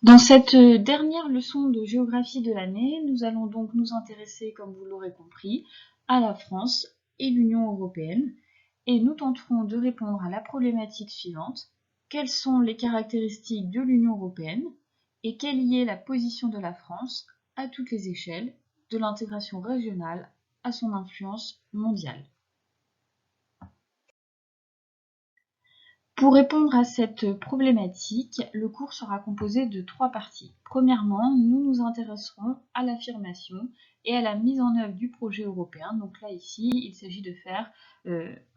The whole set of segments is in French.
Dans cette dernière leçon de géographie de l'année, nous allons donc nous intéresser, comme vous l'aurez compris, à la France et l'Union européenne, et nous tenterons de répondre à la problématique suivante. Quelles sont les caractéristiques de l'Union européenne et quelle y est la position de la France à toutes les échelles, de l'intégration régionale à son influence mondiale? Pour répondre à cette problématique, le cours sera composé de 3 parties. Premièrement, nous nous intéresserons à l'affirmation et à la mise en œuvre du projet européen. Donc là, ici, il s'agit de faire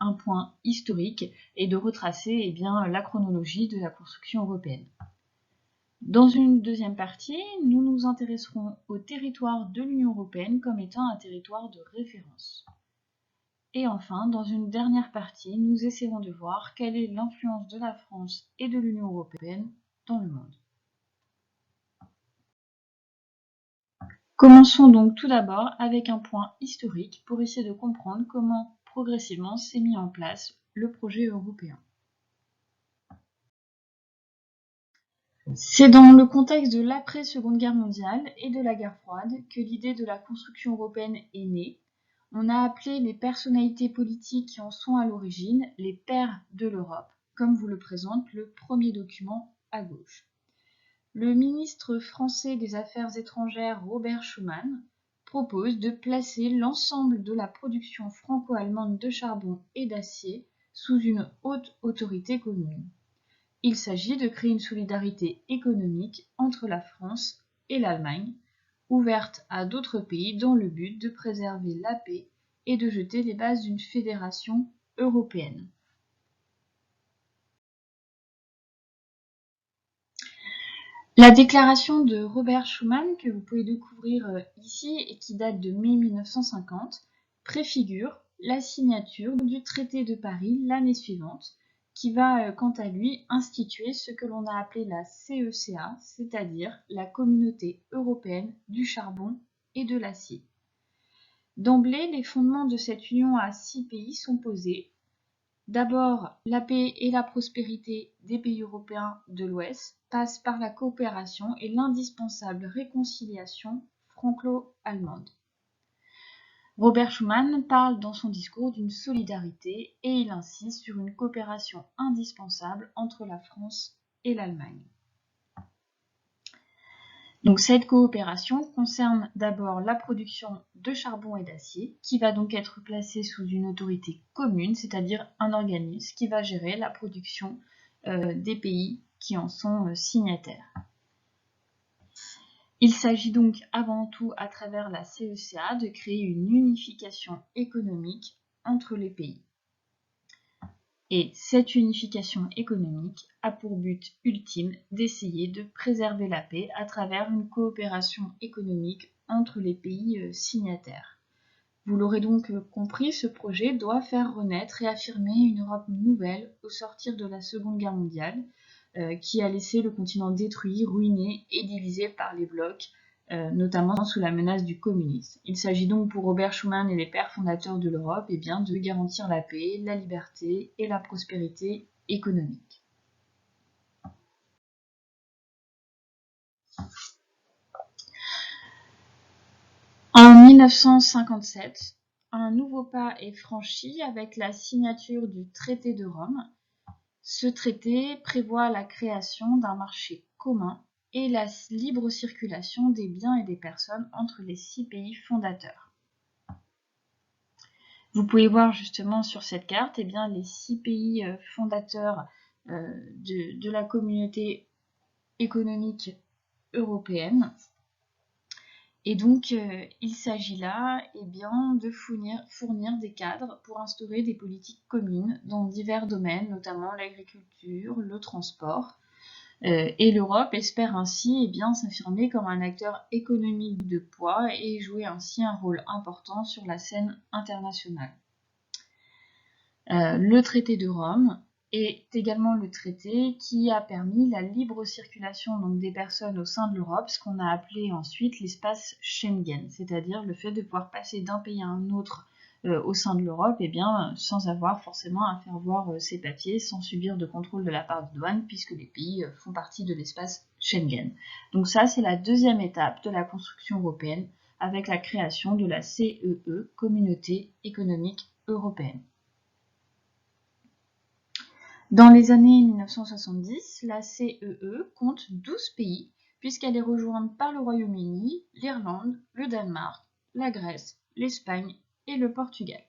un point historique et de retracer la chronologie de la construction européenne. Dans une deuxième partie, nous nous intéresserons au territoire de l'Union européenne comme étant un territoire de référence. Et enfin, dans une dernière partie, nous essaierons de voir quelle est l'influence de la France et de l'Union européenne dans le monde. Commençons donc tout d'abord avec un point historique pour essayer de comprendre comment progressivement s'est mis en place le projet européen. C'est dans le contexte de l'après-Seconde Guerre mondiale et de la guerre froide que l'idée de la construction européenne est née. On a appelé les personnalités politiques qui en sont à l'origine les pères de l'Europe, comme vous le présente le premier document à gauche. Le ministre français des Affaires étrangères Robert Schuman propose de placer l'ensemble de la production franco-allemande de charbon et d'acier sous une haute autorité commune. Il s'agit de créer une solidarité économique entre la France et l'Allemagne, ouverte à d'autres pays dans le but de préserver la paix et de jeter les bases d'une fédération européenne. La déclaration de Robert Schuman, que vous pouvez découvrir ici et qui date de mai 1950, préfigure la signature du traité de Paris l'année suivante, qui va quant à lui instituer ce que l'on a appelé la CECA, c'est-à-dire la Communauté européenne du charbon et de l'acier. D'emblée, les fondements de cette union à 6 pays sont posés. D'abord, la paix et la prospérité des pays européens de l'Ouest passent par la coopération et l'indispensable réconciliation franco-allemande. Robert Schuman parle dans son discours d'une solidarité et il insiste sur une coopération indispensable entre la France et l'Allemagne. Donc cette coopération concerne d'abord la production de charbon et d'acier, qui va donc être placée sous une autorité commune, c'est-à-dire un organisme qui va gérer la production des pays qui en sont signataires. Il s'agit donc avant tout, à travers la CECA, de créer une unification économique entre les pays. Et cette unification économique a pour but ultime d'essayer de préserver la paix à travers une coopération économique entre les pays signataires. Vous l'aurez donc compris, ce projet doit faire renaître et affirmer une Europe nouvelle au sortir de la Seconde Guerre mondiale, qui a laissé le continent détruit, ruiné et divisé par les blocs, notamment sous la menace du communisme. Il s'agit donc pour Robert Schuman et les pères fondateurs de l'Europe de garantir la paix, la liberté et la prospérité économique. En 1957, un nouveau pas est franchi avec la signature du traité de Rome. Ce traité prévoit la création d'un marché commun et la libre circulation des biens et des personnes entre les 6 pays fondateurs. Vous pouvez voir justement sur cette carte les 6 pays fondateurs de la communauté économique européenne. Et donc, il s'agit là de fournir des cadres pour instaurer des politiques communes dans divers domaines, notamment l'agriculture, le transport. Et l'Europe espère ainsi s'affirmer comme un acteur économique de poids et jouer ainsi un rôle important sur la scène internationale. Le traité de Rome est également le traité qui a permis la libre circulation des personnes au sein de l'Europe, ce qu'on a appelé ensuite l'espace Schengen, c'est-à-dire le fait de pouvoir passer d'un pays à un autre au sein de l'Europe, sans avoir forcément à faire voir ses papiers, sans subir de contrôle de la part de douane, puisque les pays font partie de l'espace Schengen. Donc ça, c'est la deuxième étape de la construction européenne, avec la création de la CEE, Communauté économique européenne. Dans les années 1970, la CEE compte 12 pays, puisqu'elle est rejointe par le Royaume-Uni, l'Irlande, le Danemark, la Grèce, l'Espagne et le Portugal.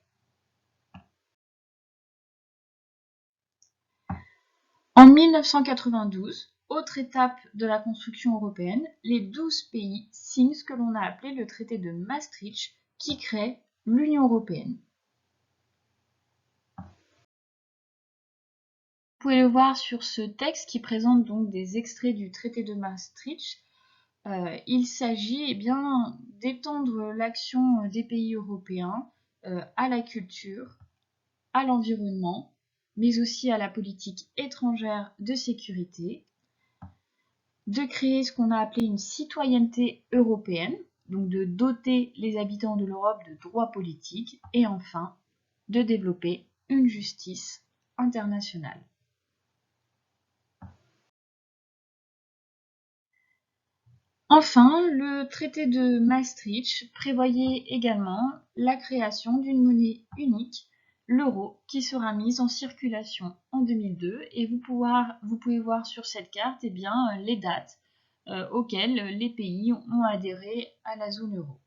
En 1992, autre étape de la construction européenne, les 12 pays signent ce que l'on a appelé le traité de Maastricht, qui crée l'Union européenne. Vous pouvez le voir sur ce texte qui présente donc des extraits du traité de Maastricht. Il s'agit d'étendre l'action des pays européens à la culture, à l'environnement, mais aussi à la politique étrangère de sécurité, de créer ce qu'on a appelé une citoyenneté européenne, donc de doter les habitants de l'Europe de droits politiques, et enfin de développer une justice internationale. Enfin, le traité de Maastricht prévoyait également la création d'une monnaie unique, l'euro, qui sera mise en circulation en 2002, et vous pouvez voir sur cette carte les dates auxquelles les pays ont adhéré à la zone euro.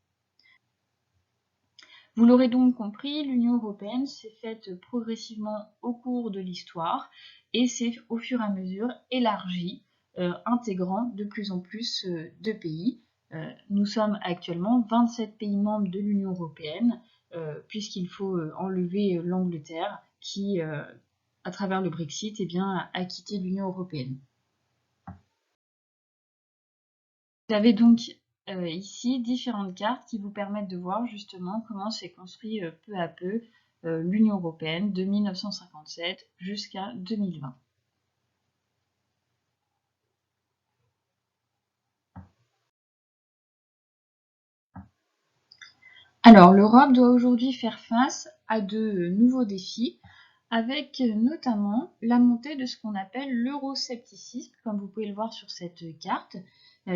Vous l'aurez donc compris, l'Union européenne s'est faite progressivement au cours de l'histoire et s'est au fur et à mesure élargie, intégrant de plus en plus de pays. Nous sommes actuellement 27 pays membres de l'Union européenne, puisqu'il faut enlever l'Angleterre qui, à travers le Brexit, a quitté l'Union européenne. Vous avez donc ici différentes cartes qui vous permettent de voir justement comment s'est construit peu à peu l'Union européenne de 1957 jusqu'à 2020. Alors, l'Europe doit aujourd'hui faire face à de nouveaux défis, avec notamment la montée de ce qu'on appelle l'euroscepticisme, comme vous pouvez le voir sur cette carte,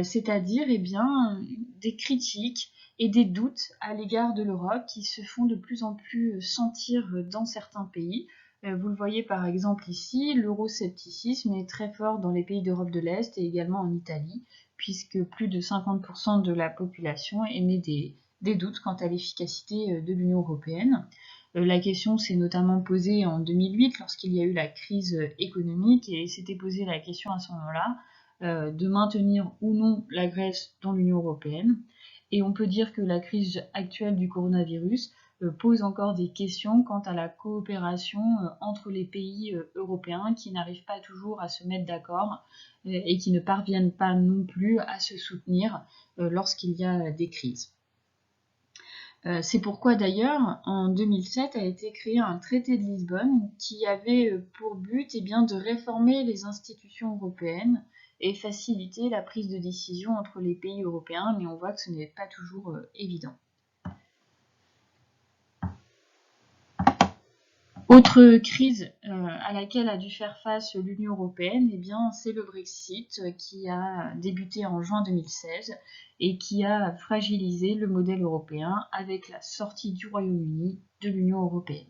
c'est-à-dire des critiques et des doutes à l'égard de l'Europe qui se font de plus en plus sentir dans certains pays. Vous le voyez par exemple ici, l'euroscepticisme est très fort dans les pays d'Europe de l'Est et également en Italie, puisque plus de 50% de la population émet des doutes quant à l'efficacité de l'Union européenne. La question s'est notamment posée en 2008 lorsqu'il y a eu la crise économique et s'était posé la question à ce moment-là de maintenir ou non la Grèce dans l'Union européenne. Et on peut dire que la crise actuelle du coronavirus pose encore des questions quant à la coopération entre les pays européens qui n'arrivent pas toujours à se mettre d'accord et qui ne parviennent pas non plus à se soutenir lorsqu'il y a des crises. C'est pourquoi d'ailleurs, en 2007 a été créé un traité de Lisbonne qui avait pour but de réformer les institutions européennes et faciliter la prise de décision entre les pays européens, mais on voit que ce n'est pas toujours évident. Autre crise à laquelle a dû faire face l'Union européenne, c'est le Brexit qui a débuté en juin 2016 et qui a fragilisé le modèle européen avec la sortie du Royaume-Uni de l'Union européenne.